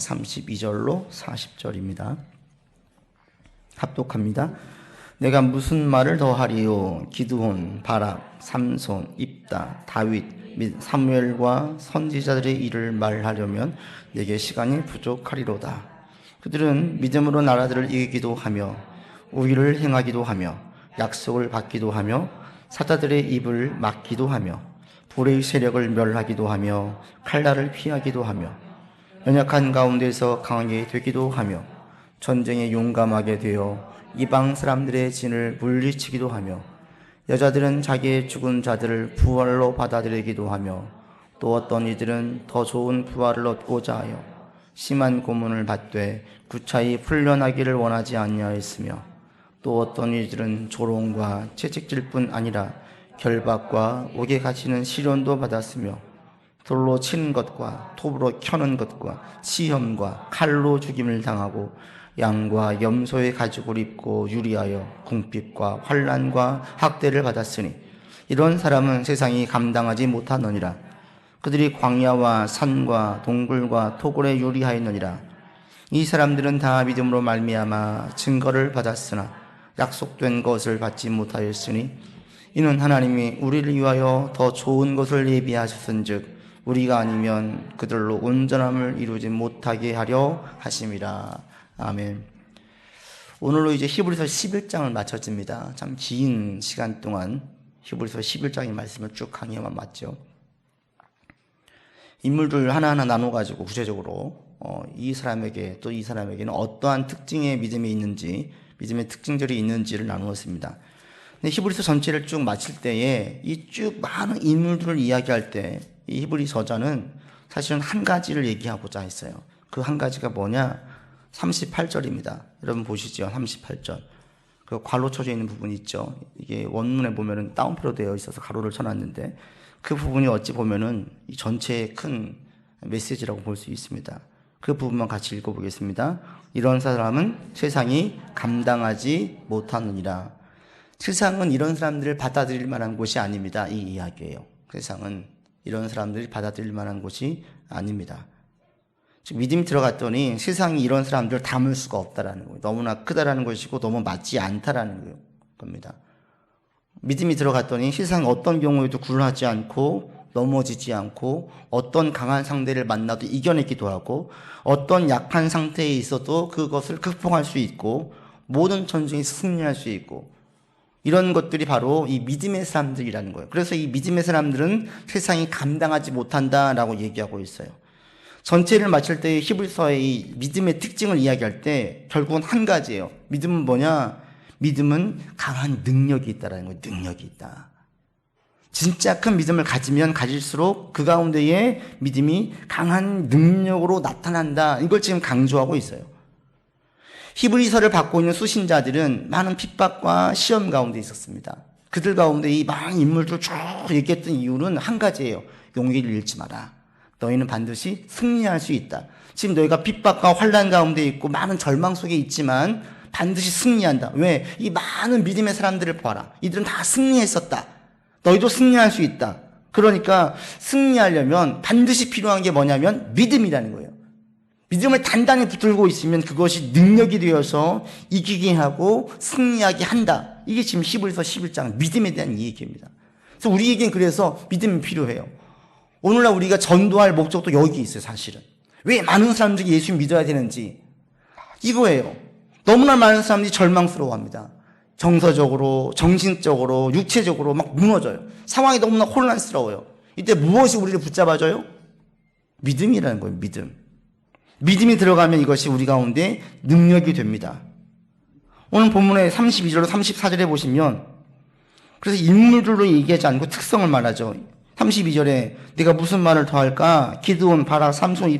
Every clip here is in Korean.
32절로 40절입니다. 합독합니다. 내가 무슨 말을 더하리요? 기드온, 바락, 삼손, 입다, 다윗 및 사무엘과 선지자들의 일을 말하려면 내게 시간이 부족하리로다. 그들은 믿음으로 나라들을 이기기도 하며 우위를 행하기도 하며 약속을 받기도 하며 사자들의 입을 막기도 하며 불의 세력을 멸하기도 하며 칼날을 피하기도 하며 연약한 가운데서 강하게 되기도 하며 전쟁에 용감하게 되어 이방 사람들의 진을 물리치기도 하며 여자들은 자기의 죽은 자들을 부활로 받아들이기도 하며 또 어떤 이들은 더 좋은 부활을 얻고자 하여 심한 고문을 받되 구차히 풀려나기를 원하지 아니하였으며 또 어떤 이들은 조롱과 채찍질 뿐 아니라 결박과 옥에 갇히는 시련도 받았으며 돌로 치는 것과 톱으로 켜는 것과 시험과 칼로 죽임을 당하고 양과 염소의 가죽을 입고 유리하여 궁핍과 환난과 학대를 받았으니 이런 사람은 세상이 감당하지 못하느니라. 그들이 광야와 산과 동굴과 토굴에 유리하였느니라. 이 사람들은 다 믿음으로 말미암아 증거를 받았으나 약속된 것을 받지 못하였으니 이는 하나님이 우리를 위하여 더 좋은 것을 예비하셨은즉 우리가 아니면 그들로 온전함을 이루지 못하게 하려 하심이라. 아멘. 오늘로 이제 히브리서 11장을 마쳐집니다. 참 긴 시간 동안 히브리서 11장의 말씀을 쭉 강의해만 맞죠. 인물들 하나하나 나눠가지고 구체적으로 이 사람에게 또 이 사람에게는 어떠한 특징의 믿음이 있는지, 믿음의 특징들이 있는지를 나누었습니다. 근데 히브리서 전체를 쭉 마칠 때에 이 쭉 많은 인물들을 이야기할 때 이 히브리 저자는 사실은 한 가지를 얘기하고자 했어요. 그 한 가지가 뭐냐? 38절입니다. 여러분 보시죠. 38절. 그 괄호 쳐져 있는 부분이 있죠. 이게 원문에 보면은 따옴표로 되어 있어서 가로를 쳐놨는데 그 부분이 어찌 보면은 이 전체의 큰 메시지라고 볼 수 있습니다. 그 부분만 같이 읽어보겠습니다. 이런 사람은 세상이 감당하지 못하느니라. 세상은 이런 사람들을 받아들일 만한 곳이 아닙니다. 이 이야기예요. 세상은 이런 사람들이 받아들일 만한 곳이 아닙니다. 즉 믿음이 들어갔더니 세상이 이런 사람들을 담을 수가 없다라는 거예요. 너무나 크다라는 것이고 너무 맞지 않다라는 겁니다. 믿음이 들어갔더니 세상 어떤 경우에도 굴하지 않고 넘어지지 않고 어떤 강한 상대를 만나도 이겨내기도 하고 어떤 약한 상태에 있어도 그것을 극복할 수 있고 모든 전쟁에서 승리할 수 있고 이런 것들이 바로 이 믿음의 사람들이라는 거예요. 그래서 이 믿음의 사람들은 세상이 감당하지 못한다라고 얘기하고 있어요. 전체를 마칠 때 히브리서의 이 믿음의 특징을 이야기할 때 결국은 한 가지예요. 믿음은 뭐냐? 믿음은 강한 능력이 있다라는 거예요. 능력이 있다. 진짜 큰 믿음을 가지면 가질수록 그 가운데에 믿음이 강한 능력으로 나타난다. 이걸 지금 강조하고 있어요. 히브리서를 받고 있는 수신자들은 많은 핍박과 시험 가운데 있었습니다. 그들 가운데 이 많은 인물들 쭉 얘기했던 이유는 한 가지예요. 용기를 잃지 마라. 너희는 반드시 승리할 수 있다. 지금 너희가 핍박과 환난 가운데 있고 많은 절망 속에 있지만 반드시 승리한다. 왜? 이 많은 믿음의 사람들을 봐라. 이들은 다 승리했었다. 너희도 승리할 수 있다. 그러니까 승리하려면 반드시 필요한 게 뭐냐면 믿음이라는 거예요. 믿음을 단단히 붙들고 있으면 그것이 능력이 되어서 이기게 하고 승리하게 한다. 이게 지금 히브리서 11장 믿음에 대한 얘기입니다. 그래서 우리에겐 그래서 믿음이 필요해요. 오늘날 우리가 전도할 목적도 여기 있어요. 사실은 왜 많은 사람들이 예수 믿어야 되는지 이거예요. 너무나 많은 사람들이 절망스러워합니다. 정서적으로, 정신적으로, 육체적으로 막 무너져요. 상황이 너무나 혼란스러워요. 이때 무엇이 우리를 붙잡아줘요? 믿음이라는 거예요. 믿음이 들어가면 이것이 우리 가운데 능력이 됩니다. 오늘 본문의 32절로 34절에 보시면 그래서 인물들로 얘기하지 않고 특성을 말하죠. 32절에 내가 무슨 말을 더할까? 기드온, 바락, 삼손,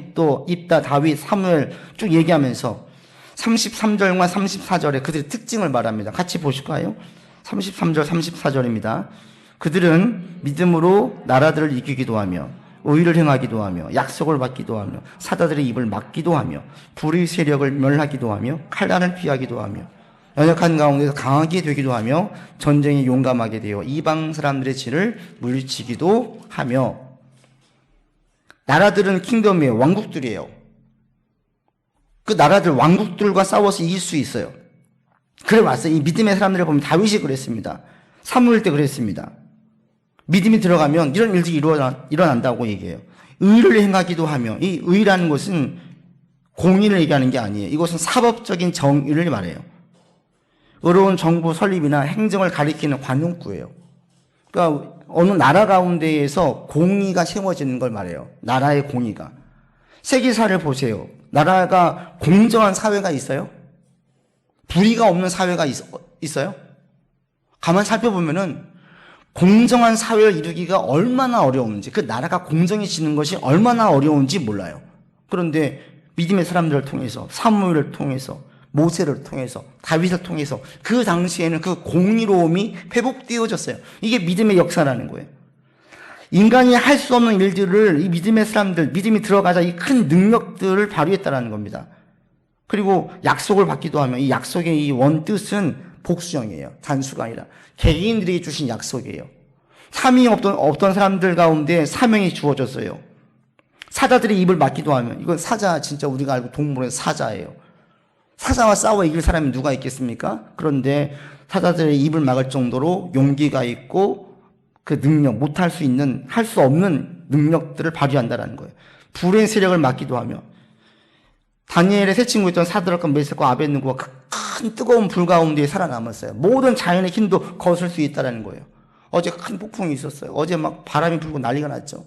입다, 다윗, 사무엘 쭉 얘기하면서 33절과 34절에 그들의 특징을 말합니다. 같이 보실까요? 33절, 34절입니다. 그들은 믿음으로 나라들을 이기기도 하며 의를 행하기도 하며 약속을 받기도 하며 사자들의 입을 막기도 하며 불의 세력을 멸하기도 하며 칼날을 피하기도 하며 연약한 가운데서 강하게 되기도 하며 전쟁에 용감하게 되어 이방 사람들의 진을 물리치기도 하며 나라들은 킹덤이에요. 왕국들이에요. 그 나라들, 왕국들과 싸워서 이길 수 있어요. 그래 왔어요. 이 믿음의 사람들을 보면 다윗이 그랬습니다. 사무엘 때 그랬습니다. 믿음이 들어가면 이런 일들이 일어난다고 얘기해요. 의를 행하기도 하며, 이 의라는 것은 공의를 얘기하는 게 아니에요. 이것은 사법적인 정의를 말해요. 의로운 정부 설립이나 행정을 가리키는 관용구예요. 그러니까 어느 나라 가운데에서 공의가 세워지는 걸 말해요. 나라의 공의가. 세계사를 보세요. 나라가 공정한 사회가 있어요? 불의가 없는 사회가 있어요? 가만 살펴보면은 공정한 사회를 이루기가 얼마나 어려운지, 그 나라가 공정해지는 것이 얼마나 어려운지 몰라요. 그런데 믿음의 사람들을 통해서, 사무엘을 통해서, 모세를 통해서, 다윗을 통해서 그 당시에는 그 공의로움이 회복되어졌어요. 이게 믿음의 역사라는 거예요. 인간이 할 수 없는 일들을 이 믿음의 사람들, 믿음이 들어가자 이 큰 능력들을 발휘했다는 겁니다. 그리고 약속을 받기도 하면 이 약속의 이 원뜻은 복수형이에요. 단수가 아니라 개개인들에게 주신 약속이에요. 사명이 없던 사람들 가운데 사명이 주어졌어요. 사자들의 입을 막기도 하면, 이건 사자, 진짜 우리가 알고 동물의 사자예요. 사자와 싸워 이길 사람이 누가 있겠습니까? 그런데 사자들의 입을 막을 정도로 용기가 있고 그 능력, 못할 수 있는, 할 수 없는 능력들을 발휘한다는 거예요. 불의 세력을 막기도 하며, 다니엘의 세 친구였던 사드락과 메삭과 아벳느고가 그 큰 뜨거운 불 가운데 살아남았어요. 모든 자연의 힘도 거슬 수 있다는 거예요. 어제 큰 폭풍이 있었어요. 어제 막 바람이 불고 난리가 났죠.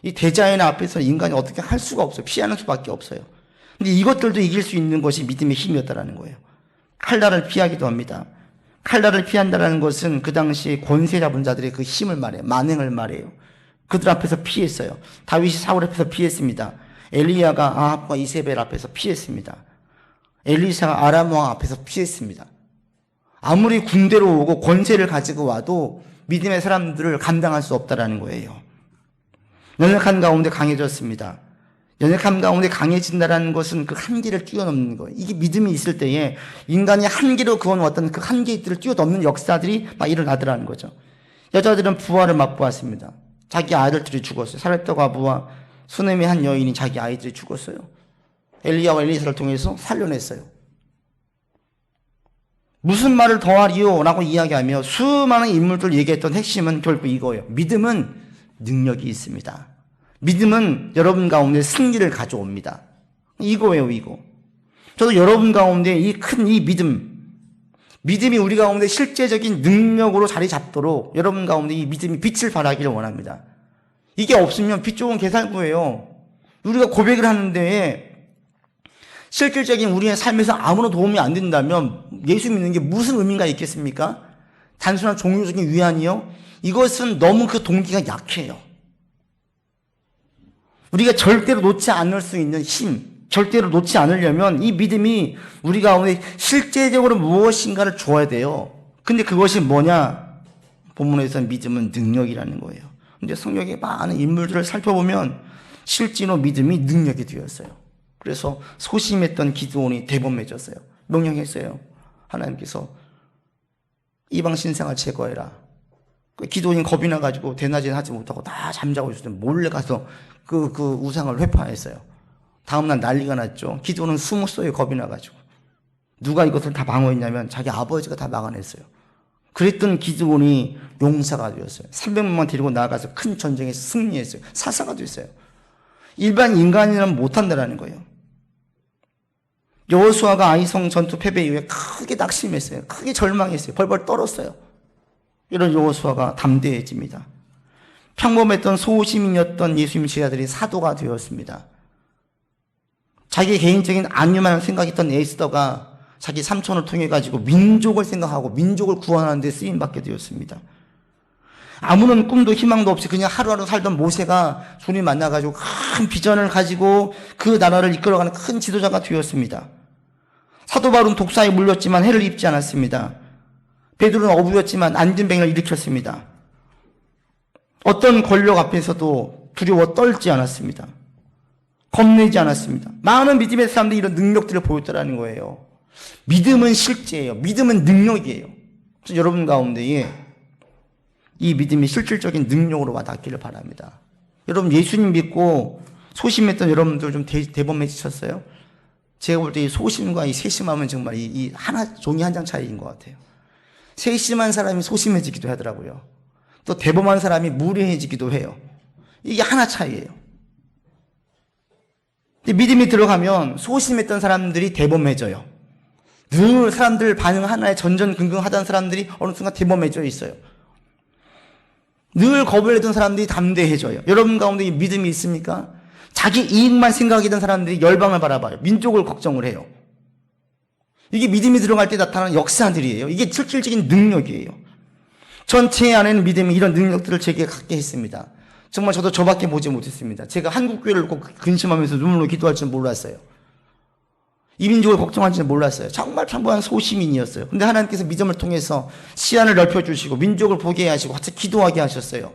이 대자연 앞에서 인간이 어떻게 할 수가 없어요. 피하는 수밖에 없어요. 근데 이것들도 이길 수 있는 것이 믿음의 힘이었다는 거예요. 칼날을 피하기도 합니다. 칼날을 피한다는 것은 그 당시 권세 잡은 자들의 그 힘을 말해요. 만행을 말해요. 그들 앞에서 피했어요. 다윗이 사울 앞에서 피했습니다. 엘리야가 아합과 이세벨 앞에서 피했습니다. 엘리사가 아람 왕 앞에서 피했습니다. 아무리 군대로 오고 권세를 가지고 와도 믿음의 사람들을 감당할 수 없다는 거예요. 연약한 가운데 강해졌습니다. 연약함 가운데 강해진다는 것은 그 한계를 뛰어넘는 거예요. 이게 믿음이 있을 때에 인간이 한계로 그어놓았던 그 한계들을 뛰어넘는 역사들이 막 일어나더라는 거죠. 여자들은 부활을 맛보았습니다. 자기 아들들이 죽었어요. 사렙과 과부와 수넴의 한 여인이 자기 아이들이 죽었어요. 엘리야와 엘리사를 통해서 살려냈어요. 무슨 말을 더하리요? 라고 이야기하며 수많은 인물들 얘기했던 핵심은 결국 이거예요. 믿음은 능력이 있습니다. 믿음은 여러분 가운데 승리를 가져옵니다. 이거예요, 이거. 저도 여러분 가운데 이 큰 이 믿음이 우리 가운데 실제적인 능력으로 자리 잡도록 여러분 가운데 이 믿음이 빛을 발하기를 원합니다. 이게 없으면 빛 좋은 개살구예요. 우리가 고백을 하는데 실질적인 우리의 삶에서 아무런 도움이 안 된다면 예수 믿는 게 무슨 의미가 있겠습니까? 단순한 종교적인 위안이요? 이것은 너무 그 동기가 약해요. 우리가 절대로 놓지 않을 수 있는 힘, 절대로 놓지 않으려면 이 믿음이 우리 가운데 실제적으로 무엇인가를 줘야 돼요. 근데 그것이 뭐냐? 본문에서는 믿음은 능력이라는 거예요. 근데 성경의 많은 인물들을 살펴보면 실제로 믿음이 능력이 되었어요. 그래서 소심했던 기드온이 대범해졌어요. 명령했어요. 하나님께서 이방 신상을 제거해라. 기드온이 겁이 나가지고 대낮에는 하지 못하고 다 잠자고 있을 때 몰래 가서 그 우상을 회파했어요. 다음날 난리가 났죠. 기드온은 숨었어요. 겁이 나가지고. 누가 이것을 다 방어했냐면 자기 아버지가 다 막아냈어요. 그랬던 기드온이 용사가 되었어요. 300명만 데리고 나가서 큰 전쟁에서 승리했어요. 사사가 됐어요. 일반 인간이라면 못한다는 거예요. 여호수아가 아이성 전투 패배 이후에 크게 낙심했어요. 크게 절망했어요. 벌벌 떨었어요. 이런 여호수아가 담대해집니다. 평범했던 소시민이었던 예수님 제자들이 사도가 되었습니다. 자기 개인적인 안위만 생각했던 에스더가 자기 삼촌을 통해 가지고 민족을 생각하고 민족을 구원하는 데 쓰임받게 되었습니다. 아무런 꿈도 희망도 없이 그냥 하루하루 살던 모세가 주님 만나가지고 큰 비전을 가지고 그 나라를 이끌어가는 큰 지도자가 되었습니다. 사도 바울은 독사에 물렸지만 해를 입지 않았습니다. 베드로는 어부였지만 안전뱅이를 일으켰습니다. 어떤 권력 앞에서도 두려워 떨지 않았습니다. 겁내지 않았습니다. 많은 믿음의 사람들이 이런 능력들을 보였다는 거예요. 믿음은 실제예요. 믿음은 능력이에요. 그래서 여러분 가운데에 이 믿음이 실질적인 능력으로 와닿기를 바랍니다. 여러분 예수님 믿고 소심했던 여러분들 좀 대범해지셨어요? 제가 볼 때 이 소심과 이 세심함은 정말 이 하나 종이 한 장 차이인 것 같아요. 세심한 사람이 소심해지기도 하더라고요. 또 대범한 사람이 무례해지기도 해요. 이게 하나 차이예요. 근데 믿음이 들어가면 소심했던 사람들이 대범해져요. 늘 사람들 반응 하나에 전전긍긍하던 사람들이 어느 순간 대범해져 있어요. 늘 겁을 내던 사람들이 담대해져요. 여러분 가운데 믿음이 있습니까? 자기 이익만 생각하던 사람들이 열방을 바라봐요. 민족을 걱정을 해요. 이게 믿음이 들어갈 때 나타나는 역사들이에요. 이게 실질적인 능력이에요. 전체 안에는 믿음이 이런 능력들을 제게 갖게 했습니다. 정말 저도 저밖에 보지 못했습니다. 제가 한국교회를 꼭 근심하면서 눈물로 기도할 줄 몰랐어요. 이 민족을 걱정할 줄 몰랐어요. 정말 평범한 소시민이었어요. 근데 하나님께서 믿음을 통해서 시야를 넓혀주시고 민족을 보게 하시고 같이 기도하게 하셨어요.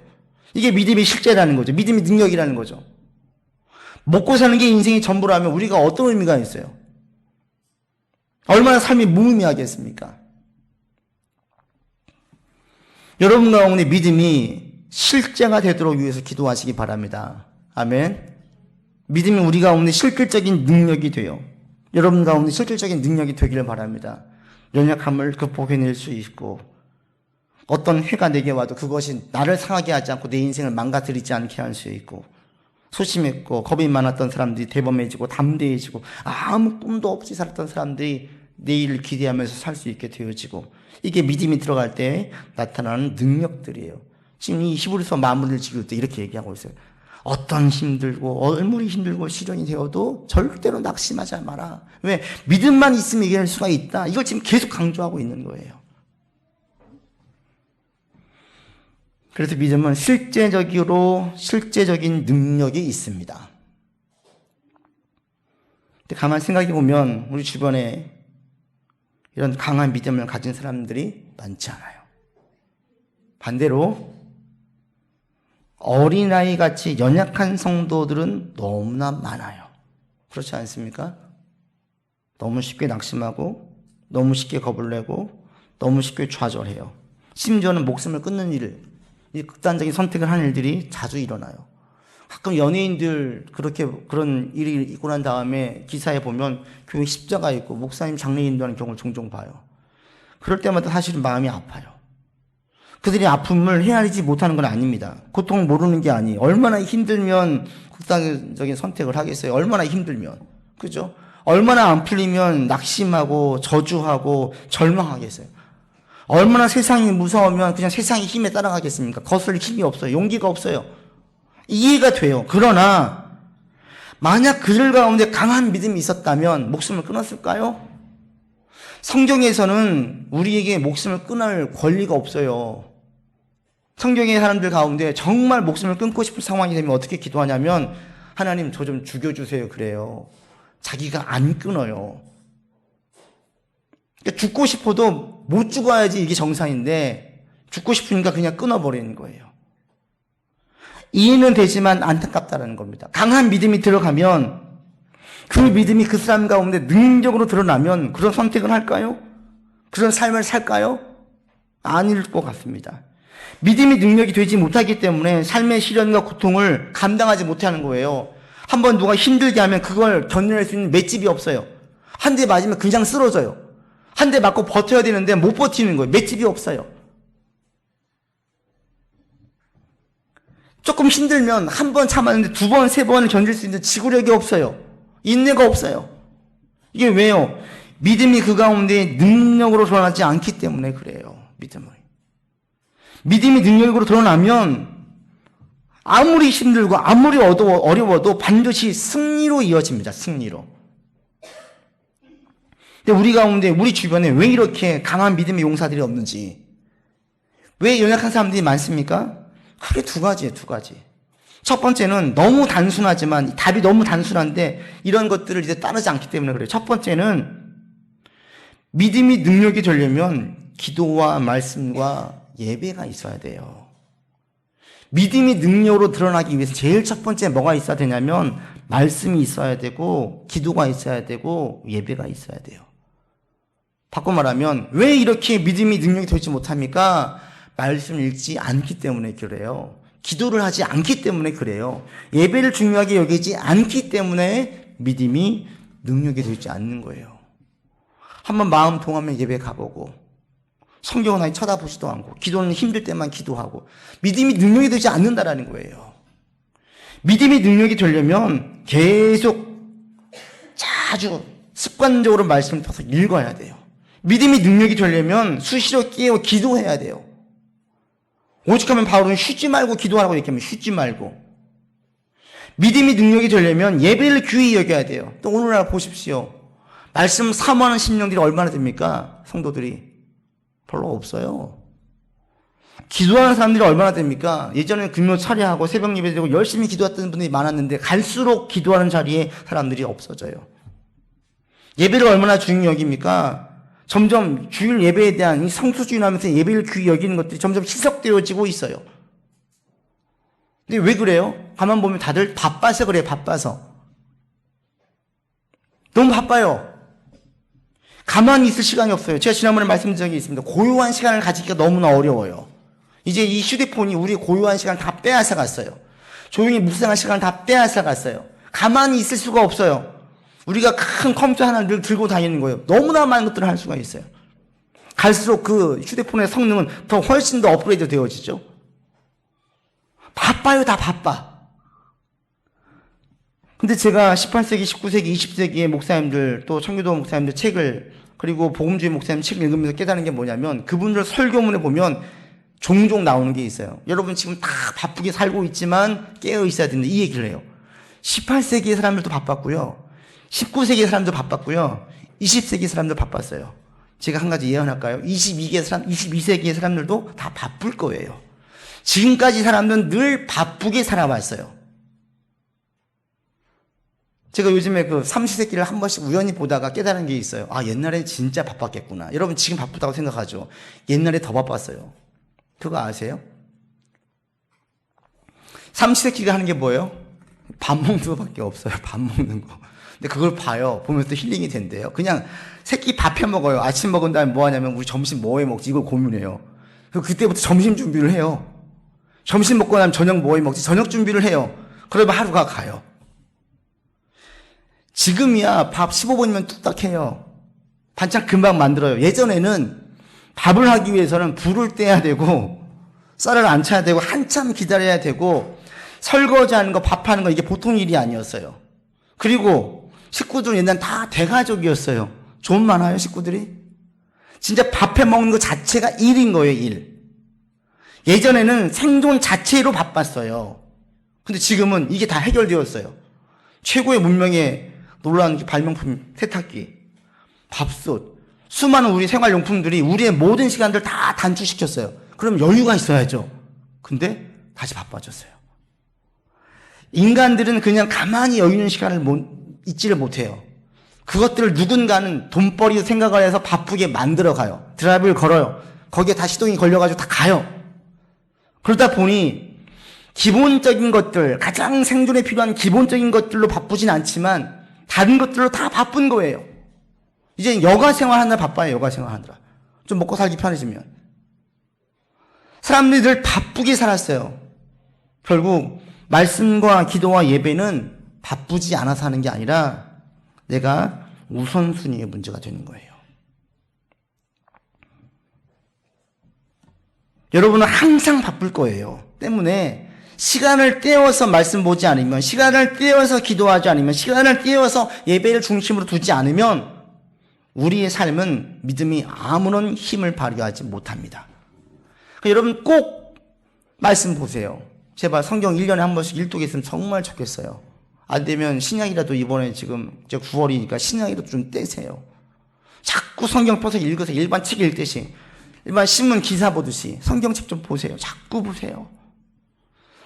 이게 믿음이 실제라는 거죠. 믿음이 능력이라는 거죠. 먹고 사는 게 인생의 전부라면 우리가 어떤 의미가 있어요? 얼마나 삶이 무의미하겠습니까? 여러분 가운데 믿음이 실제가 되도록 위해서 기도하시기 바랍니다. 아멘. 믿음이 우리 가운데 실질적인 능력이 돼요. 여러분 가운데 실질적인 능력이 되기를 바랍니다. 연약함을 극복해낼 수 있고 어떤 해가 내게 와도 그것이 나를 상하게 하지 않고 내 인생을 망가뜨리지 않게 할 수 있고 소심했고 겁이 많았던 사람들이 대범해지고 담대해지고 아무 꿈도 없이 살았던 사람들이 내일을 기대하면서 살 수 있게 되어지고 이게 믿음이 들어갈 때 나타나는 능력들이에요. 지금 이 히브리서 마무리를 지을 때 이렇게 얘기하고 있어요. 어떤 힘들고 얼마나 힘들고 시련이 되어도 절대로 낙심하지 마라. 왜? 믿음만 있으면 이겨낼 수가 있다. 이걸 지금 계속 강조하고 있는 거예요. 그래서 믿음은 실제적인 능력이 있습니다. 근데 가만히 생각해 보면 우리 주변에 이런 강한 믿음을 가진 사람들이 많지 않아요. 반대로 어린아이 같이 연약한 성도들은 너무나 많아요. 그렇지 않습니까? 너무 쉽게 낙심하고 너무 쉽게 겁을 내고 너무 쉽게 좌절해요. 심지어는 목숨을 끊는 일, 이 극단적인 선택을 하는 일들이 자주 일어나요. 가끔 연예인들 그런 일이 있고 난 다음에 기사에 보면 교회 십자가 있고 목사님 장례인도 하는 경우를 종종 봐요. 그럴 때마다 사실은 마음이 아파요. 그들이 아픔을 헤아리지 못하는 건 아닙니다. 고통을 모르는 게 아니에요. 얼마나 힘들면 극단적인 선택을 하겠어요. 얼마나 힘들면. 그죠? 얼마나 안 풀리면 낙심하고 저주하고 절망하겠어요. 얼마나 세상이 무서우면 그냥 세상의 힘에 따라가겠습니까? 거슬릴 힘이 없어요. 용기가 없어요. 이해가 돼요. 그러나 만약 그들 가운데 강한 믿음이 있었다면 목숨을 끊었을까요? 성경에서는 우리에게 목숨을 끊을 권리가 없어요. 성경의 사람들 가운데 정말 목숨을 끊고 싶은 상황이 되면 어떻게 기도하냐면 하나님 저 좀 죽여주세요 그래요. 자기가 안 끊어요. 그러니까 죽고 싶어도 못 죽어야지 이게 정상인데 죽고 싶으니까 그냥 끊어버리는 거예요. 이해는 되지만 안타깝다는 겁니다. 강한 믿음이 들어가면 그 믿음이 그 사람 가운데 능력으로 드러나면 그런 선택을 할까요? 그런 삶을 살까요? 아닐 것 같습니다. 믿음이 능력이 되지 못하기 때문에 삶의 시련과 고통을 감당하지 못하는 거예요. 한번 누가 힘들게 하면 그걸 견뎌낼 수 있는 맷집이 없어요. 한 대 맞으면 그냥 쓰러져요. 한 대 맞고 버텨야 되는데 못 버티는 거예요. 맷집이 없어요. 조금 힘들면 한 번 참았는데 두 번, 세 번을 견딜 수 있는 지구력이 없어요. 인내가 없어요. 이게 왜요? 믿음이 그 가운데 능력으로 드러나지 않기 때문에 그래요. 믿음이 능력으로 드러나면 아무리 힘들고 아무리 어려워도 반드시 승리로 이어집니다. 승리로. 근데 우리 가운데 우리 주변에 왜 이렇게 강한 믿음의 용사들이 없는지, 왜 연약한 사람들이 많습니까? 크게 두 가지예요. 두 가지. 첫 번째는 너무 단순하지만 답이 너무 단순한데 이런 것들을 이제 따르지 않기 때문에 그래요. 첫 번째는 믿음이 능력이 되려면 기도와 말씀과 예배가 있어야 돼요. 믿음이 능력으로 드러나기 위해서 제일 첫 번째 뭐가 있어야 되냐면 말씀이 있어야 되고 기도가 있어야 되고 예배가 있어야 돼요. 바꿔 말하면 왜 이렇게 믿음이 능력이 되지 못합니까? 말씀을 읽지 않기 때문에 그래요. 기도를 하지 않기 때문에 그래요. 예배를 중요하게 여기지 않기 때문에 믿음이 능력이 되지 않는 거예요. 한번 마음 동하면 예배 가보고 성경은 아예 쳐다보지도 않고 기도는 힘들 때만 기도하고 믿음이 능력이 되지 않는다라는 거예요. 믿음이 능력이 되려면 계속 자주 습관적으로 말씀을 펴서 읽어야 돼요. 믿음이 능력이 되려면 수시로 깨어 기도해야 돼요. 오직하면 바울은 쉬지 말고 기도하라고 얘기하면 쉬지 말고. 믿음이 능력이 되려면 예배를 귀히 여겨야 돼요. 또 오늘날 보십시오. 말씀 사모하는 심령들이 얼마나 됩니까? 성도들이 별로 없어요. 기도하는 사람들이 얼마나 됩니까? 예전에 금요 차례하고 새벽 예배 드리고 열심히 기도했던 분들이 많았는데 갈수록 기도하는 자리에 사람들이 없어져요. 예배를 얼마나 중요히 여깁니까? 점점 주일 예배에 대한 이 성수주의하면서 예배를 귀히 여기는 것들이 점점 희석되어지고 있어요. 근데 왜 그래요? 가만 보면 다들 바빠서 그래요. 바빠서. 너무 바빠요. 가만히 있을 시간이 없어요. 제가 지난번에 말씀드린 적이 있습니다. 고요한 시간을 가지기가 너무나 어려워요. 이제 이 휴대폰이 우리 고요한 시간을 다 빼앗아 갔어요. 조용히 묵상할 시간을 다 빼앗아 갔어요. 가만히 있을 수가 없어요. 우리가 큰 컴퓨터 하나를 들고 다니는 거예요. 너무나 많은 것들을 할 수가 있어요. 갈수록 그 휴대폰의 성능은 더 훨씬 더 업그레이드 되어지죠. 바빠요. 다 바빠. 근데 제가 18세기, 19세기, 20세기의 목사님들 또 청교도 목사님들 책을 그리고 복음주의 목사님 책을 읽으면서 깨달은 게 뭐냐면 그분들 설교문에 보면 종종 나오는 게 있어요. 여러분 지금 다 바쁘게 살고 있지만 깨어 있어야 된다. 이 얘기를 해요. 18세기의 사람들도 바빴고요. 19세기의 사람도 바빴고요. 20세기 사람도 바빴어요. 제가 한 가지 예언할까요? 22세기의 사람들도 다 바쁠 거예요. 지금까지 사람들은 늘 바쁘게 살아왔어요. 제가 요즘에 그 삼시세끼를 한 번씩 우연히 보다가 깨달은 게 있어요. 아, 옛날에 진짜 바빴겠구나. 여러분 지금 바쁘다고 생각하죠. 옛날에 더 바빴어요. 그거 아세요? 삼시세끼가 하는 게 뭐예요? 밥 먹는 거밖에 없어요. 밥 먹는 거. 근데 그걸 봐요. 보면서 힐링이 된대요. 그냥 새끼 밥 해 먹어요. 아침 먹은 다음에 뭐 하냐면 우리 점심 뭐 해 먹지? 이걸 고민해요. 그때부터 점심 준비를 해요. 점심 먹고 나면 저녁 뭐 해 먹지? 저녁 준비를 해요. 그러면 하루가 가요. 지금이야 밥 15분이면 뚝딱 해요. 반찬 금방 만들어요. 예전에는 밥을 하기 위해서는 불을 떼야 되고 쌀을 안 쳐야 되고 한참 기다려야 되고 설거지하는 거 밥하는 거 이게 보통 일이 아니었어요. 그리고 식구들은 옛날엔 다 대가족이었어요. 좀 많아요 식구들이. 진짜 밥해 먹는 거 자체가 일인 거예요. 일. 예전에는 생존 자체로 바빴어요. 근데 지금은 이게 다 해결되었어요. 최고의 문명의 놀라운 발명품 세탁기, 밥솥, 수많은 우리 생활용품들이 우리의 모든 시간들 다 단축시켰어요. 그럼 여유가 있어야죠. 근데 다시 바빠졌어요. 인간들은 그냥 가만히 여유 있는 시간을 잊지를 못해요. 그것들을 누군가는 돈벌이 생각을 해서 바쁘게 만들어가요. 드라이브를 걸어요. 거기에 다 시동이 걸려가지고 다 가요. 그러다 보니 기본적인 것들, 가장 생존에 필요한 기본적인 것들로 바쁘진 않지만 다른 것들로 다 바쁜 거예요. 이제 여가 생활하느라 바빠요. 여가 생활하느라. 좀 먹고 살기 편해지면. 사람들이 늘 바쁘게 살았어요. 결국 말씀과 기도와 예배는 바쁘지 않아서 하는 게 아니라 내가 우선순위의 문제가 되는 거예요. 여러분은 항상 바쁠 거예요. 때문에 시간을 떼어서 말씀 보지 않으면, 시간을 떼어서 기도하지 않으면, 시간을 떼어서 예배를 중심으로 두지 않으면 우리의 삶은 믿음이 아무런 힘을 발휘하지 못합니다. 그러니까 여러분 꼭 말씀 보세요. 제발 성경 1년에 한 번씩 일독 있으면 정말 좋겠어요. 안 되면 신약이라도 이번에 지금 이제 9월이니까 신약이라도 좀 떼세요. 자꾸 성경 펴서 읽으세요. 일반 책 읽듯이. 일반 신문 기사 보듯이 성경책 좀 보세요. 자꾸 보세요.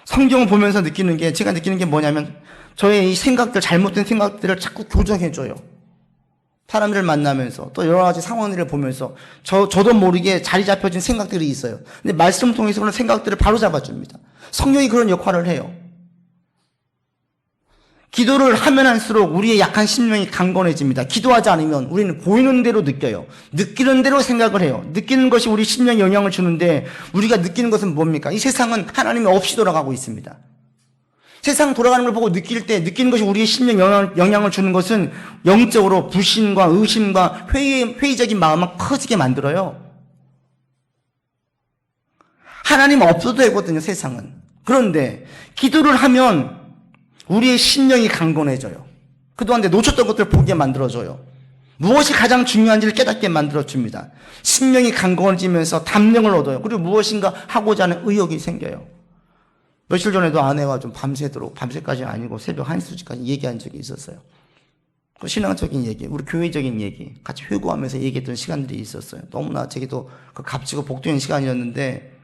성경을 보면서 느끼는 게, 제가 느끼는 게 뭐냐면 저의 이 생각들, 잘못된 생각들을 자꾸 교정해줘요. 사람들을 만나면서 또 여러 가지 상황들을 보면서 저도 모르게 자리 잡혀진 생각들이 있어요. 근데 말씀을 통해서 그런 생각들을 바로 잡아줍니다. 성령이 그런 역할을 해요. 기도를 하면 할수록 우리의 약한 심령이 강건해집니다. 기도하지 않으면 우리는 보이는 대로 느껴요. 느끼는 대로 생각을 해요. 느끼는 것이 우리 심령에 영향을 주는데 우리가 느끼는 것은 뭡니까? 이 세상은 하나님이 없이 돌아가고 있습니다. 세상 돌아가는 걸 보고 느끼는 것이 우리의 심령 영향을 주는 것은 영적으로 불신과 의심과 회의적인 마음을 커지게 만들어요. 하나님 없어도 되거든요, 세상은. 그런데 기도를 하면 우리의 심령이 강건해져요. 그동안 놓쳤던 것들을 보게 만들어줘요. 무엇이 가장 중요한지를 깨닫게 만들어줍니다. 심령이 강건해지면서 담력을 얻어요. 그리고 무엇인가 하고자 하는 의욕이 생겨요. 며칠 전에도 아내와 좀 밤새까지는 아니고 새벽 1시까지 얘기한 적이 있었어요. 그 신앙적인 얘기, 우리 교회적인 얘기, 같이 회고하면서 얘기했던 시간들이 있었어요. 너무나 제게도 값지고 복되는 시간이었는데,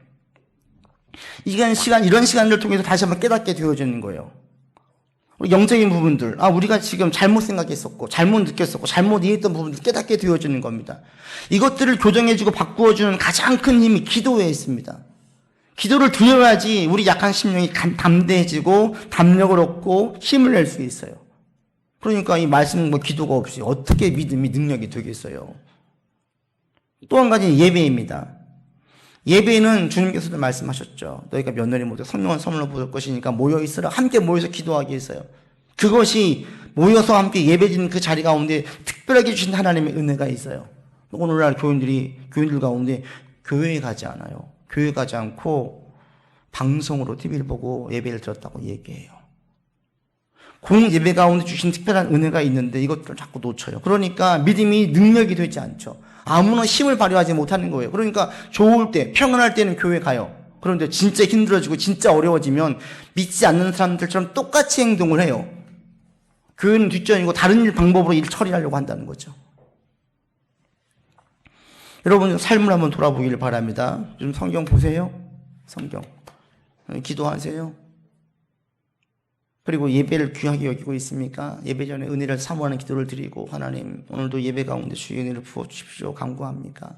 이런 시간들을 통해서 다시 한번 깨닫게 되어지는 거예요. 영적인 부분들, 우리가 지금 잘못 생각했었고, 잘못 느꼈었고, 잘못 이해했던 부분들 깨닫게 되어지는 겁니다. 이것들을 교정해주고 바꾸어주는 가장 큰 힘이 기도에 있습니다. 기도를 드려야지 우리 약한 심령이 담대해지고 담력을 얻고 힘을 낼 수 있어요. 그러니까 이 말씀 기도가 없이 어떻게 믿음이 능력이 되겠어요. 또 한 가지는 예배입니다. 예배는 주님께서도 말씀하셨죠. 너희가 며느리 모두 성령한 선물로 받을 것이니까 모여있으라. 함께 모여서 기도하게 했어요. 그것이 모여서 함께 예배드리는 그 자리 가운데 특별하게 주신 하나님의 은혜가 있어요. 오늘날 교인들 가운데 교회에 가지 않아요. 교회 가지 않고 방송으로 TV를 보고 예배를 드렸다고 얘기해요. 공 예배 가운데 주신 특별한 은혜가 있는데 이것들을 자꾸 놓쳐요. 그러니까 믿음이 능력이 되지 않죠. 아무나 힘을 발휘하지 못하는 거예요. 그러니까 좋을 때, 평안할 때는 교회 가요. 그런데 진짜 힘들어지고 진짜 어려워지면 믿지 않는 사람들처럼 똑같이 행동을 해요. 교회는 뒷전이고 다른 방법으로 일 처리하려고 한다는 거죠. 여러분 삶을 한번 돌아보기를 바랍니다. 좀 성경 보세요. 성경. 기도하세요. 그리고 예배를 귀하게 여기고 있습니까? 예배 전에 은혜를 사모하는 기도를 드리고 하나님 오늘도 예배 가운데 주의 은혜를 부어주십시오 간구합니까?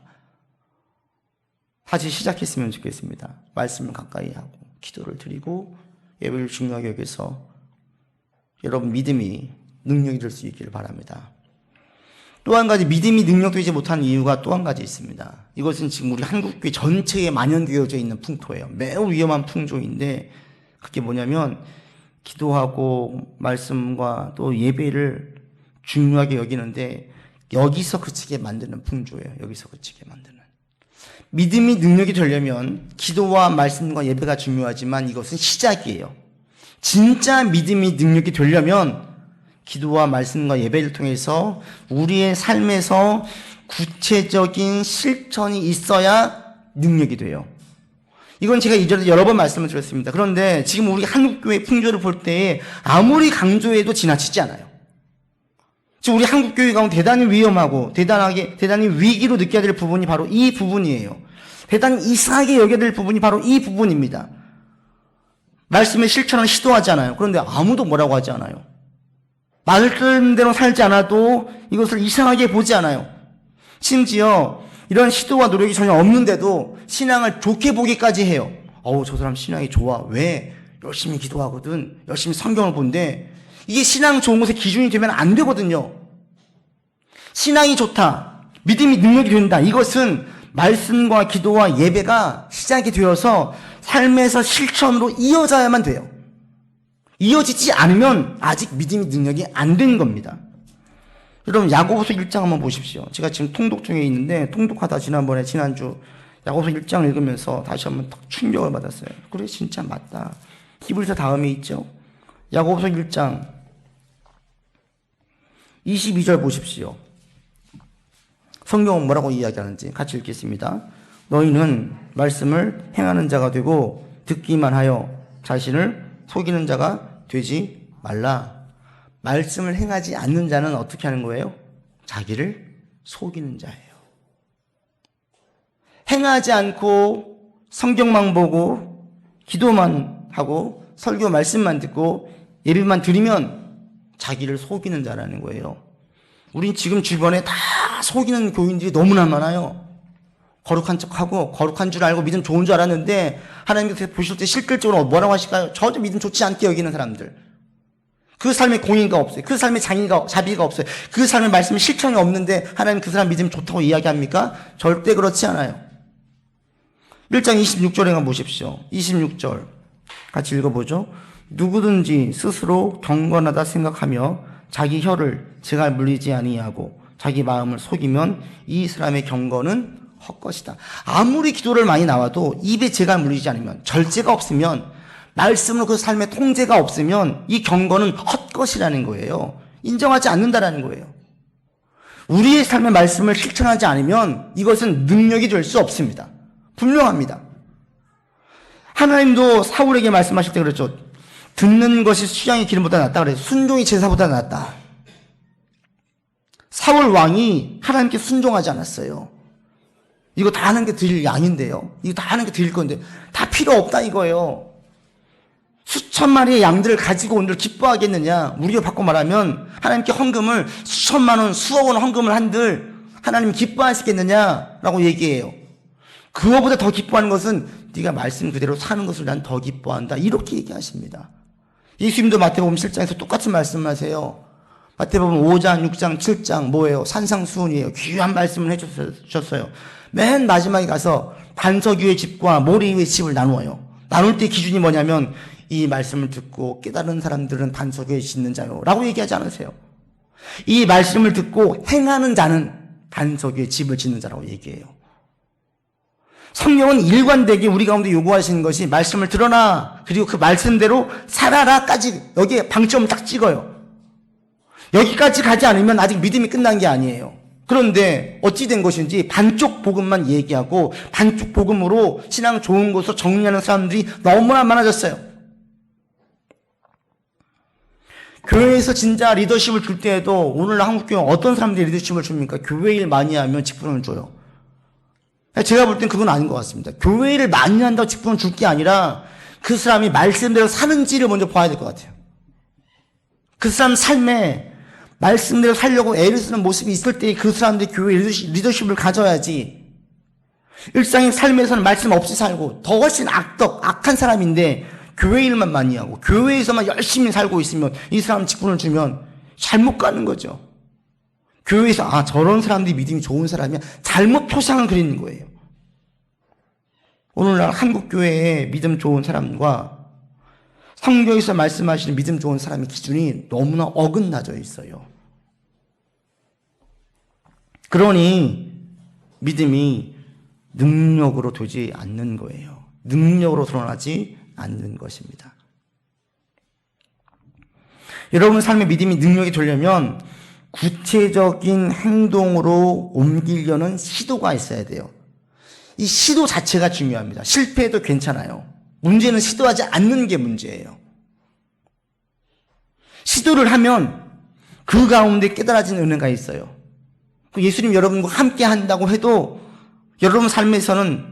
다시 시작했으면 좋겠습니다. 말씀을 가까이 하고 기도를 드리고 예배를 중요하게 여기서 여러분 믿음이 능력이 될 수 있기를 바랍니다. 또 한 가지 믿음이 능력되지 못한 이유가 또 한 가지 있습니다. 이것은 지금 우리 한국교회 전체에 만연되어져 있는 풍토예요. 매우 위험한 풍조인데 그게 뭐냐면 기도하고 말씀과 또 예배를 중요하게 여기는데 여기서 그치게 만드는 풍조예요. 여기서 그치게 만드는. 믿음이 능력이 되려면 기도와 말씀과 예배가 중요하지만 이것은 시작이에요. 진짜 믿음이 능력이 되려면 기도와 말씀과 예배를 통해서 우리의 삶에서 구체적인 실천이 있어야 능력이 돼요. 이건 제가 이전에 여러 번 말씀을 드렸습니다. 그런데 지금 우리 한국교회 풍조를 볼 때 아무리 강조해도 지나치지 않아요. 지금 우리 한국교회 가운데 대단히 위험하고 대단히 위기로 느껴야 될 부분이 바로 이 부분이에요. 대단히 이상하게 여겨야 될 부분이 바로 이 부분입니다. 말씀의 실천을 시도하잖아요. 그런데 아무도 뭐라고 하지 않아요. 말씀대로 살지 않아도 이것을 이상하게 보지 않아요. 심지어 이런 시도와 노력이 전혀 없는데도 신앙을 좋게 보기까지 해요. 저 사람 신앙이 좋아. 왜? 열심히 기도하거든. 열심히 성경을 본대. 이게 신앙 좋은 것의 기준이 되면 안 되거든요. 신앙이 좋다. 믿음이 능력이 된다. 이것은 말씀과 기도와 예배가 시작이 되어서 삶에서 실천으로 이어져야만 돼요. 이어지지 않으면 아직 믿음이 능력이 안 된 겁니다. 여러분 야고보서 1장 한번 보십시오. 제가 지금 통독 중에 있는데 통독하다 지난주 야고보서 1장을 읽으면서 다시 한번 충격을 받았어요. 그래 진짜 맞다. 히브리서 다음에 있죠. 야고보서 1장 22절 보십시오. 성경은 뭐라고 이야기하는지 같이 읽겠습니다. 너희는 말씀을 행하는 자가 되고 듣기만 하여 자신을 속이는 자가 되지 말라. 말씀을 행하지 않는 자는 어떻게 하는 거예요? 자기를 속이는 자예요. 행하지 않고 성경만 보고 기도만 하고 설교 말씀만 듣고 예배만 드리면 자기를 속이는 자라는 거예요. 우린 지금 주변에 다 속이는 교인들이 너무나 많아요. 거룩한 척하고 거룩한 줄 알고 믿음 좋은 줄 알았는데 하나님께서 보실 때 실질적으로 뭐라고 하실까요? 전혀 믿음 좋지 않게 여기는 사람들. 그 삶에 공의가 없어요. 그 삶에 자비가 없어요. 그 삶의 말씀에 실천이 없는데 하나님 그 사람 믿음 좋다고 이야기합니까? 절대 그렇지 않아요. 1장 26절에 한번 보십시오. 26절 같이 읽어보죠. 누구든지 스스로 경건하다 생각하며 자기 혀를 제가 물리지 아니하고 자기 마음을 속이면 이 사람의 경건은 헛것이다. 아무리 기도를 많이 나와도 입에 제가 물리지 않으면, 절제가 없으면, 말씀으로 그 삶의 통제가 없으면 이 경건은 헛것이라는 거예요. 인정하지 않는다라는 거예요. 우리의 삶의 말씀을 실천하지 않으면 이것은 능력이 될 수 없습니다. 분명합니다. 하나님도 사울에게 말씀하실 때 그랬죠. 듣는 것이 수양의 기름보다 낫다 그래서 순종이 제사보다 낫다. 사울 왕이 하나님께 순종하지 않았어요. 이거 다 하는 게 드릴 양인데요. 이거 다 하는 게 드릴 건데 다 필요 없다 이거예요. 수천 마리의 양들을 가지고 온들 기뻐하겠느냐. 우리가 바꿔 말하면 하나님께 헌금을 수천만 원, 수억 원 헌금을 한들 하나님 기뻐하시겠느냐라고 얘기해요. 그거보다 더 기뻐하는 것은 네가 말씀 그대로 사는 것을 난 더 기뻐한다. 이렇게 얘기하십니다. 예수님도 마태복음 7장에서 똑같은 말씀하세요. 마태복음 5장, 6장, 7장 뭐예요? 산상수훈이에요. 귀한 말씀을 해주셨어요. 맨 마지막에 가서 반석유의 집과 모래유의 집을 나누어요. 나눌 때 기준이 뭐냐면 이 말씀을 듣고 깨달은 사람들은 반석유에 짓는 자요 라고 얘기하지 않으세요. 이 말씀을 듣고 행하는 자는 반석유에 집을 짓는 자라고 얘기해요. 성경은 일관되게 우리 가운데 요구하시는 것이 말씀을 들어라, 그리고 그 말씀대로 살아라까지 여기에 방점을 딱 찍어요. 여기까지 가지 않으면 아직 믿음이 끝난 게 아니에요. 그런데 어찌 된 것인지 반쪽 복음만 얘기하고 반쪽 복음으로 신앙 좋은 곳으로 정리하는 사람들이 너무나 많아졌어요. 교회에서 진짜 리더십을 줄 때에도 오늘날 한국교회 어떤 사람들이 리더십을 줍니까? 교회 일 많이 하면 직분을 줘요. 제가 볼 땐 그건 아닌 것 같습니다. 교회 일을 많이 한다고 직분을 줄 게 아니라 그 사람이 말씀대로 사는지를 먼저 봐야 될 것 같아요. 그 사람 삶에 말씀대로 살려고 애를 쓰는 모습이 있을 때 그 사람들이 교회 리더십을 가져야지. 일상의 삶에서는 말씀 없이 살고 더 훨씬 악한 사람인데 교회 일만 많이 하고 교회에서만 열심히 살고 있으면 이 사람 직분을 주면 잘못 가는 거죠. 교회에서 저런 사람들이 믿음이 좋은 사람이야, 잘못 표상을 그리는 거예요. 오늘날 한국교회의 믿음 좋은 사람과 성경에서 말씀하시는 믿음 좋은 사람의 기준이 너무나 어긋나져 있어요. 그러니 믿음이 능력으로 되지 않는 거예요. 능력으로 드러나지 않는 것입니다. 여러분 삶의 믿음이 능력이 되려면 구체적인 행동으로 옮기려는 시도가 있어야 돼요. 이 시도 자체가 중요합니다. 실패해도 괜찮아요. 문제는 시도하지 않는 게 문제예요. 시도를 하면 그 가운데 깨달아지는 은혜가 있어요. 예수님 여러분과 함께 한다고 해도 여러분 삶에서는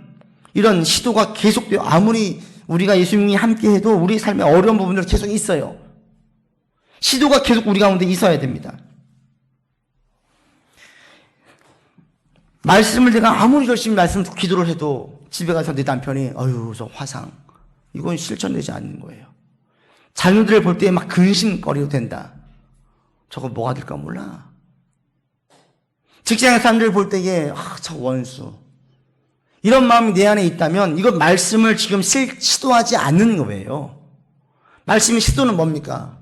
이런 시도가 계속돼요. 아무리 우리가 예수님이 함께 해도 우리 삶의 어려운 부분들은 계속 있어요. 시도가 계속 우리 가운데 있어야 됩니다. 말씀을 내가 아무리 열심히 기도를 해도 집에 가서 내 남편이 저 화상, 이건 실천되지 않는 거예요. 자녀들을 볼 때 막 근심거리도 된다. 저거 뭐가 될까 몰라. 직장의 사람들을 볼 때에 저 원수, 이런 마음이 내 안에 있다면 이건 말씀을 지금 시도하지 않는 거예요. 말씀의 시도는 뭡니까?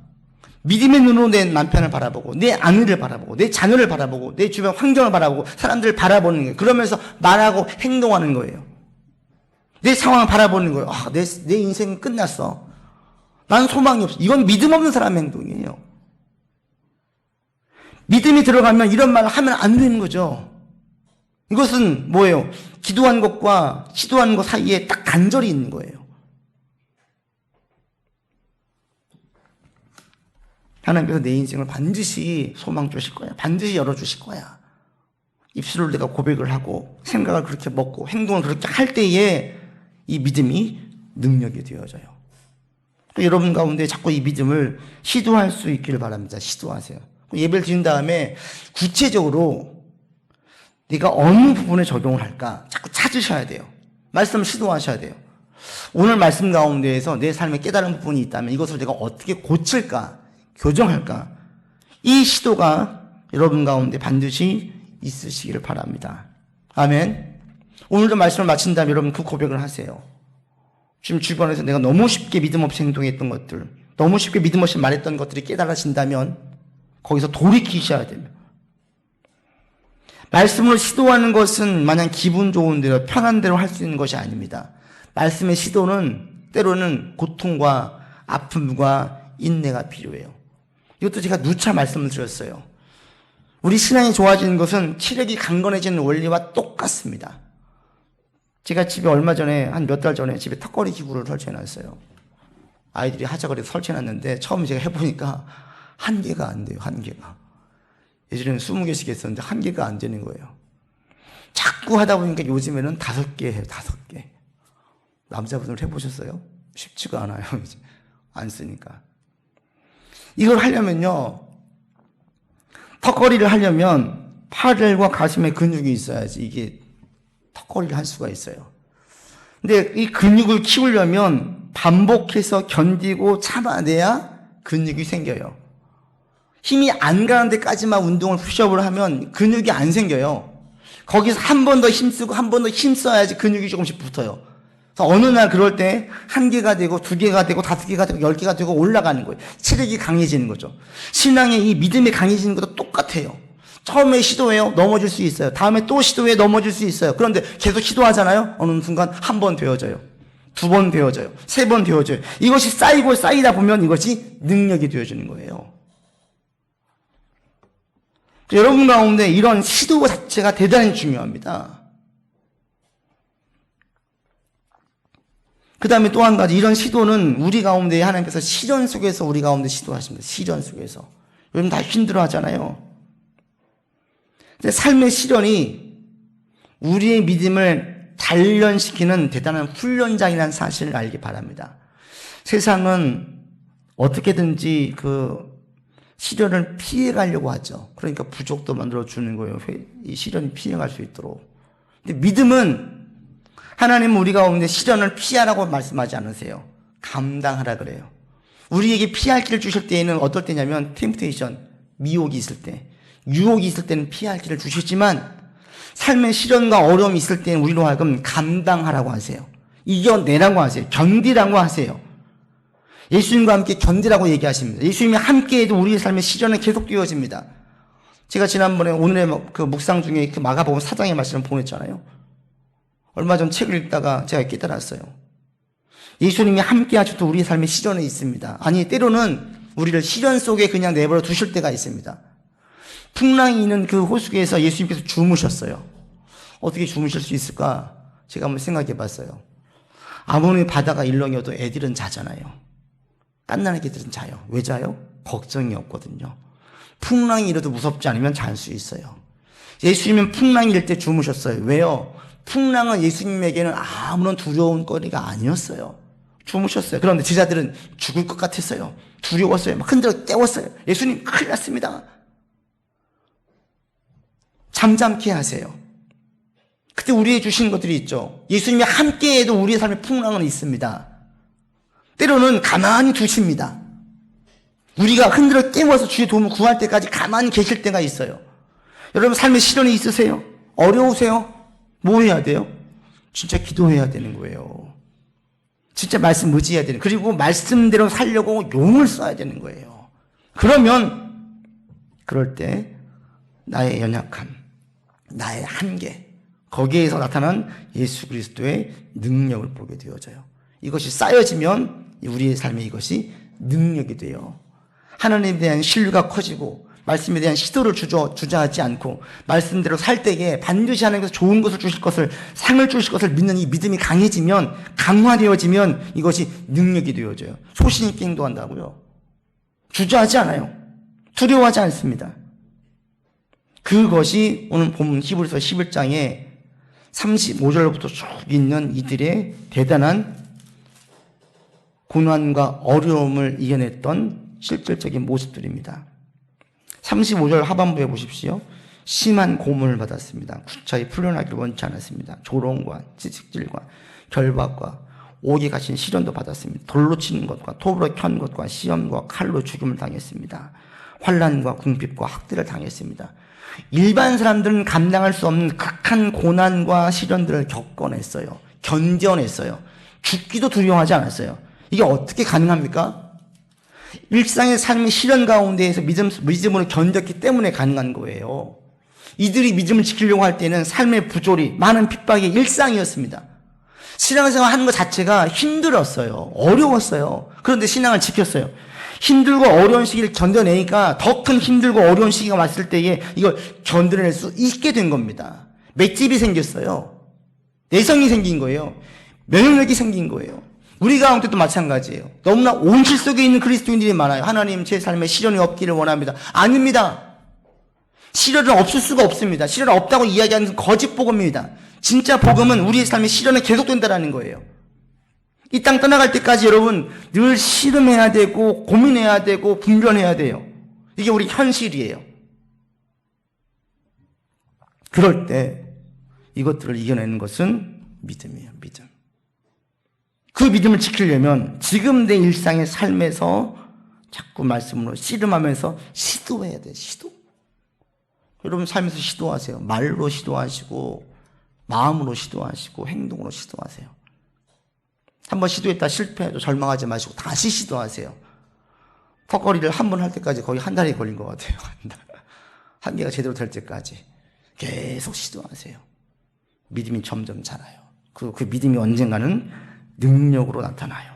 믿음의 눈으로 내 남편을 바라보고 내 아내를 바라보고 내 자녀를 바라보고 내 주변 환경을 바라보고 사람들을 바라보는 거예요. 그러면서 말하고 행동하는 거예요. 내 상황을 바라보는 거예요. 내 인생은 끝났어. 난 소망이 없어. 이건 믿음 없는 사람의 행동이에요. 믿음이 들어가면 이런 말을 하면 안 되는 거죠. 이것은 뭐예요? 기도한 것과 시도하는 것 사이에 딱 단절이 있는 거예요. 하나님께서 내 인생을 반드시 소망 주실 거야. 반드시 열어주실 거야. 입술로 내가 고백을 하고 생각을 그렇게 먹고 행동을 그렇게 할 때에 이 믿음이 능력이 되어져요. 여러분 가운데 자꾸 이 믿음을 시도할 수 있기를 바랍니다. 시도하세요. 예배를 드린 다음에 구체적으로 네가 어느 부분에 적용을 할까 자꾸 찾으셔야 돼요. 말씀을 시도하셔야 돼요. 오늘 말씀 가운데에서 내 삶에 깨달은 부분이 있다면 이것을 내가 어떻게 고칠까, 교정할까, 이 시도가 여러분 가운데 반드시 있으시기를 바랍니다. 아멘. 오늘도 말씀을 마친 다음에 여러분 그 고백을 하세요. 지금 주변에서 내가 너무 쉽게 믿음 없이 행동했던 것들, 너무 쉽게 믿음 없이 말했던 것들이 깨달아진다면 거기서 돌이키셔야 됩니다. 말씀을 시도하는 것은 마냥 기분 좋은 대로 편한 대로 할 수 있는 것이 아닙니다. 말씀의 시도는 때로는 고통과 아픔과 인내가 필요해요. 이것도 제가 누차 말씀을 드렸어요. 우리 신앙이 좋아지는 것은 체력이 강건해지는 원리와 똑같습니다. 제가 집에 얼마 전에 한 몇 달 전에 집에 턱걸이 기구를 설치해놨어요. 아이들이 하자고 해서 설치해놨는데 처음 제가 해보니까 한 개가 안 돼요. 한 개가. 예전에는 20개씩 했었는데 한 개가 안 되는 거예요. 자꾸 하다 보니까 요즘에는 5개 해요. 5개. 남자분들 해보셨어요? 쉽지가 않아요. 이제 안 쓰니까. 이걸 하려면요, 턱걸이를 하려면 팔과 가슴에 근육이 있어야지 이게 턱걸이를 할 수가 있어요. 근데 이 근육을 키우려면 반복해서 견디고 참아내야 근육이 생겨요. 힘이 안 가는 데까지만 운동을 푸시업을 하면 근육이 안 생겨요. 거기서 한 번 더 힘쓰고 한 번 더 힘써야지 근육이 조금씩 붙어요. 그래서 어느 날 그럴 때 1개가 되고 2개가 되고 5개가 되고 10개가 되고 올라가는 거예요. 체력이 강해지는 거죠. 신앙의 이 믿음이 강해지는 것도 똑같아요. 처음에 시도해요. 넘어질 수 있어요. 다음에 또 시도해 넘어질 수 있어요. 그런데 계속 시도하잖아요. 어느 순간 한 번 되어져요. 2번 되어져요. 3번 되어져요. 이것이 쌓이고 쌓이다 보면 이것이 능력이 되어지는 거예요. 여러분 가운데 이런 시도 자체가 대단히 중요합니다. 그 다음에 또 한 가지, 이런 시도는 우리 가운데 하나님께서 시련 속에서 우리 가운데 시도하십니다. 시련 속에서. 요즘 다 힘들어 하잖아요. 근데 삶의 시련이 우리의 믿음을 단련시키는 대단한 훈련장이라는 사실을 알기 바랍니다. 세상은 어떻게든지 그 시련을 피해가려고 하죠. 그러니까 부족도 만들어주는 거예요. 이 시련이 피해갈 수 있도록. 근데 믿음은 하나님은 우리 가운데 시련을 피하라고 말씀하지 않으세요. 감당하라 그래요. 우리에게 피할 길을 주실 때에는 어떨 때냐면 템프테이션, 미혹이 있을 때, 유혹이 있을 때는 피할 길을 주시지만 삶의 시련과 어려움이 있을 때는 우리로 하여금 감당하라고 하세요. 이겨내라고 하세요. 견디라고 하세요. 예수님과 함께 견디라고 얘기하십니다. 예수님이 함께해도 우리의 삶의 시련은 계속 되어집니다. 제가 지난번에 오늘의 그 묵상 중에 그 마가복음 4장의 말씀을 보냈잖아요. 얼마 전 책을 읽다가 제가 깨달았어요. 예수님이 함께 하셔도 우리의 삶의 시련에 있습니다. 아니, 때로는 우리를 시련 속에 그냥 내버려 두실 때가 있습니다. 풍랑이 있는 그 호수에서 예수님께서 주무셨어요. 어떻게 주무실 수 있을까? 제가 한번 생각해 봤어요. 아무리 바다가 일렁여도 애들은 자잖아요. 갓난 애들은 자요. 왜 자요? 걱정이 없거든요. 풍랑이 일어도 무섭지 않으면 잘 수 있어요. 예수님은 풍랑이 일 때 주무셨어요. 왜요? 풍랑은 예수님에게는 아무런 두려운 거리가 아니었어요. 주무셨어요. 그런데 제자들은 죽을 것 같았어요. 두려웠어요. 막 흔들어 깨웠어요. 예수님 큰일 났습니다. 잠잠케 하세요. 그때 우리에게 주신 것들이 있죠. 예수님이 함께해도 우리의 삶에 풍랑은 있습니다. 때로는 가만히 두십니다. 우리가 흔들어 깨워서 주의 도움을 구할 때까지 가만히 계실 때가 있어요. 여러분 삶에 시련이 있으세요? 어려우세요? 뭐 해야 돼요? 진짜 기도해야 되는 거예요. 진짜 말씀 의지해야 되는, 그리고 말씀대로 살려고 용을 써야 되는 거예요. 그럴 때 나의 연약함, 나의 한계, 거기에서 나타난 예수 그리스도의 능력을 보게 되어져요. 이것이 쌓여지면 우리의 삶에 이것이 능력이 돼요. 하나님에 대한 신뢰가 커지고 말씀에 대한 시도를 주저하지 않고 말씀대로 살 때에 반드시 하나님께서 좋은 것을 주실 것을, 상을 주실 것을 믿는 이 믿음이 강해지면, 강화되어지면 이것이 능력이 되어져요. 소신 있게 행동한다고요. 주저하지 않아요. 두려워하지 않습니다. 그것이 오늘 본문 히브리서 11장에 35절부터 쭉 있는 이들의 대단한 고난과 어려움을 이겨냈던 실질적인 모습들입니다. 35절 하반부에 보십시오. 심한 고문을 받았습니다. 구차히 풀려나기를 원치 않았습니다. 조롱과 지식질과 결박과 옥에 갇힌 시련도 받았습니다. 돌로 치는 것과 톱으로 켠 것과 시험과 칼로 죽임을 당했습니다. 환난과 궁핍과 학대를 당했습니다. 일반 사람들은 감당할 수 없는 극한 고난과 시련들을 겪어냈어요. 견뎌냈어요. 죽기도 두려워하지 않았어요. 이게 어떻게 가능합니까? 일상의 삶의 시련 가운데에서 믿음으로 견뎠기 때문에 가능한 거예요. 이들이 믿음을 지키려고 할 때는 삶의 부조리, 많은 핍박이 일상이었습니다. 신앙생활 하는 것 자체가 힘들었어요. 어려웠어요. 그런데 신앙을 지켰어요. 힘들고 어려운 시기를 견뎌내니까 더 큰 힘들고 어려운 시기가 왔을 때에 이걸 견뎌낼 수 있게 된 겁니다. 맷집이 생겼어요. 내성이 생긴 거예요. 면역력이 생긴 거예요. 우리 가운데도 마찬가지예요. 너무나 온실 속에 있는 그리스도인들이 많아요. 하나님, 제 삶에 시련이 없기를 원합니다. 아닙니다. 시련은 없을 수가 없습니다. 시련은 없다고 이야기하는 거짓 복음입니다. 진짜 복음은 우리의 삶에 시련은 계속된다는 거예요. 이 땅 떠나갈 때까지 여러분 늘 씨름해야 되고 고민해야 되고 분별해야 돼요. 이게 우리 현실이에요. 그럴 때 이것들을 이겨내는 것은 믿음이에요. 믿음. 그 믿음을 지키려면 지금 내 일상의 삶에서 자꾸 말씀으로 씨름하면서 시도해야 돼요. 시도. 여러분 삶에서 시도하세요. 말로 시도하시고 마음으로 시도하시고 행동으로 시도하세요. 한번 시도했다 실패해도 절망하지 마시고 다시 시도하세요. 턱걸이를 한 번 할 때까지 거의 한 달이 걸린 것 같아요. 한 개가 제대로 될 때까지 계속 시도하세요. 믿음이 점점 자라요. 그 믿음이 언젠가는 능력으로 나타나요.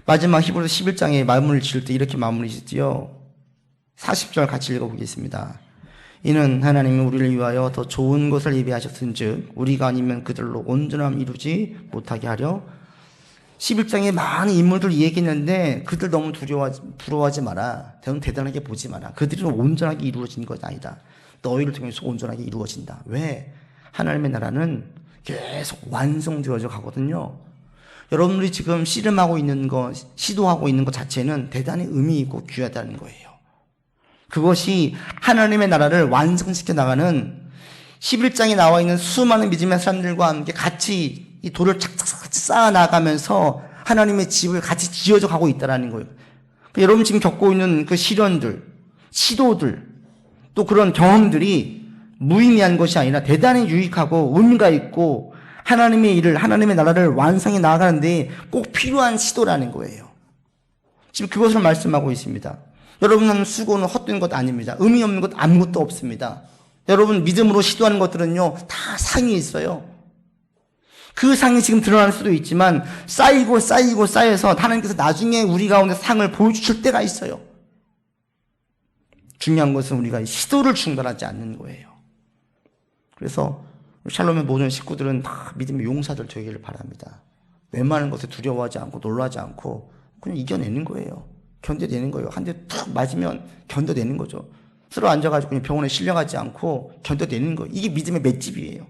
마지막 히브리서 11장에 마무리를 지을 때 이렇게 마무리 짓지요. 40절 같이 읽어보겠습니다. 이는 하나님이 우리를 위하여 더 좋은 것을 예비하셨은즉 우리가 아니면 그들로 온전함 이루지 못하게 하려. 11장에 많은 인물들 얘기했는데 그들 너무 부러워하지 마라. 너무 대단하게 보지 마라. 그들은 온전하게 이루어진 것이 아니다. 너희를 통해서 온전하게 이루어진다. 왜? 하나님의 나라는 계속 완성되어져 가거든요. 여러분들이 지금 씨름하고 있는 것, 시도하고 있는 것 자체는 대단히 의미 있고 귀하다는 거예요. 그것이 하나님의 나라를 완성시켜 나가는 11장에 나와 있는 수많은 믿음의 사람들과 함께 같이 이 돌을 착착 같이 쌓아 나가면서 하나님의 집을 같이 지어져 가고 있다는 거예요. 여러분 지금 겪고 있는 그 시련들, 시도들, 또 그런 경험들이 무의미한 것이 아니라 대단히 유익하고 의미가 있고 하나님의 일을, 하나님의 나라를 완성해 나가는데 꼭 필요한 시도라는 거예요. 지금 그것을 말씀하고 있습니다. 여러분 수고는 헛된 것 아닙니다. 의미 없는 것 아무것도 없습니다. 여러분 믿음으로 시도하는 것들은요 다 상이 있어요. 그 상이 지금 드러날 수도 있지만 쌓이고 쌓여서 하나님께서 나중에 우리 가운데 상을 보여주실 때가 있어요. 중요한 것은 우리가 시도를 중단하지 않는 거예요. 그래서 샬롬의 모든 식구들은 다 믿음의 용사들 되기를 바랍니다. 웬만한 것에 두려워하지 않고 놀라지 않고 그냥 이겨내는 거예요. 견뎌내는 거예요. 한 대 툭 맞으면 견뎌내는 거죠. 쓰러 앉아가지고 그냥 병원에 실려가지 않고 견뎌내는 거예요. 이게 믿음의 맷집이에요.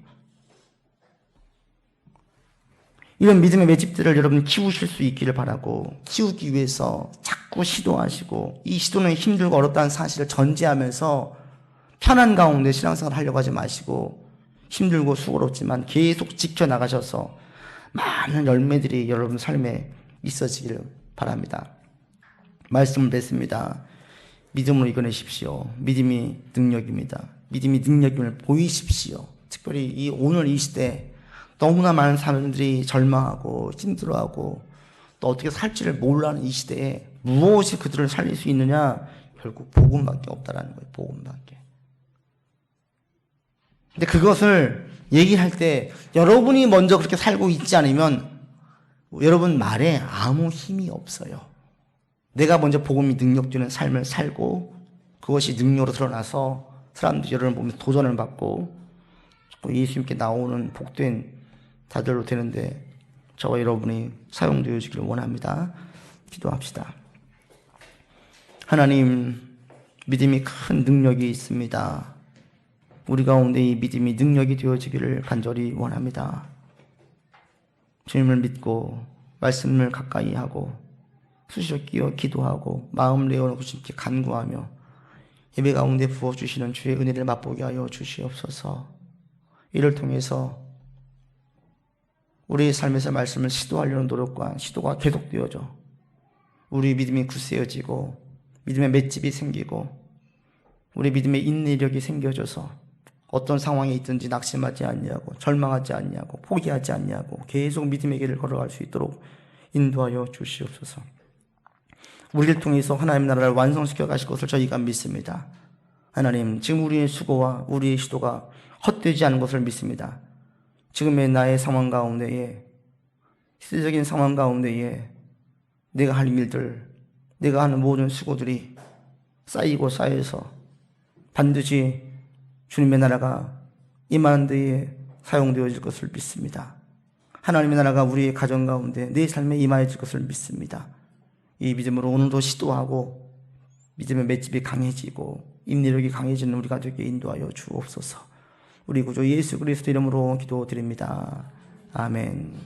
이런 믿음의 맷집들을 여러분 키우실 수 있기를 바라고, 키우기 위해서 자꾸 시도하시고, 이 시도는 힘들고 어렵다는 사실을 전제하면서 편한 가운데 신앙생활을 하려고 하지 마시고, 힘들고 수고롭지만 계속 지켜나가셔서 많은 열매들이 여러분 삶에 있어지기를 바랍니다. 말씀을 뵙습니다. 믿음으로 이겨내십시오. 믿음이 능력입니다. 믿음이 능력임을 보이십시오. 특별히 오늘 이 시대 너무나 많은 사람들이 절망하고 힘들어하고 또 어떻게 살지를 몰라하는 이 시대에 무엇이 그들을 살릴 수 있느냐? 결국 복음밖에 없다라는 거예요. 복음밖에. 근데 그것을 얘기할 때 여러분이 먼저 그렇게 살고 있지 않으면 여러분 말에 아무 힘이 없어요. 내가 먼저 복음이 능력주는 삶을 살고 그것이 능력으로 드러나서 사람들이 여러분을 보면서 도전을 받고 예수님께 나오는 복된 자들로 되는데 저와 여러분이 사용되어지기를 원합니다. 기도합시다. 하나님, 믿음이 큰 능력이 있습니다. 우리 가운데 이 믿음이 능력이 되어지기를 간절히 원합니다. 주님을 믿고 말씀을 가까이 하고 수시로 끼어 기도하고 마음 내어놓고 주님께 간구하며 예배 가운데 부어주시는 주의 은혜를 맛보게 하여 주시옵소서. 이를 통해서 우리의 삶에서 말씀을 시도하려는 노력과 시도가 계속되어져 우리 믿음이 굳세어지고 믿음의 맷집이 생기고 우리 믿음의 인내력이 생겨져서 어떤 상황에 있든지 낙심하지 않냐고 절망하지 않냐고 포기하지 않냐고 계속 믿음의 길을 걸어갈 수 있도록 인도하여 주시옵소서. 우리를 통해서 하나님 나라를 완성시켜 가실 것을 저희가 믿습니다. 하나님, 지금 우리의 수고와 우리의 시도가 헛되지 않은 것을 믿습니다. 지금의 나의 상황 가운데에, 시대적인 상황 가운데에 내가 할 일들, 내가 하는 모든 수고들이 쌓이고 쌓여서 반드시 주님의 나라가 임하는 데에 사용되어질 것을 믿습니다. 하나님의 나라가 우리의 가정 가운데 내 삶에 임하여질 것을 믿습니다. 이 믿음으로 오늘도 시도하고 믿음의 맷집이 강해지고 인내력이 강해지는 우리가 되게 인도하여 주옵소서. 우리 구주 예수 그리스도 이름으로 기도드립니다. 아멘.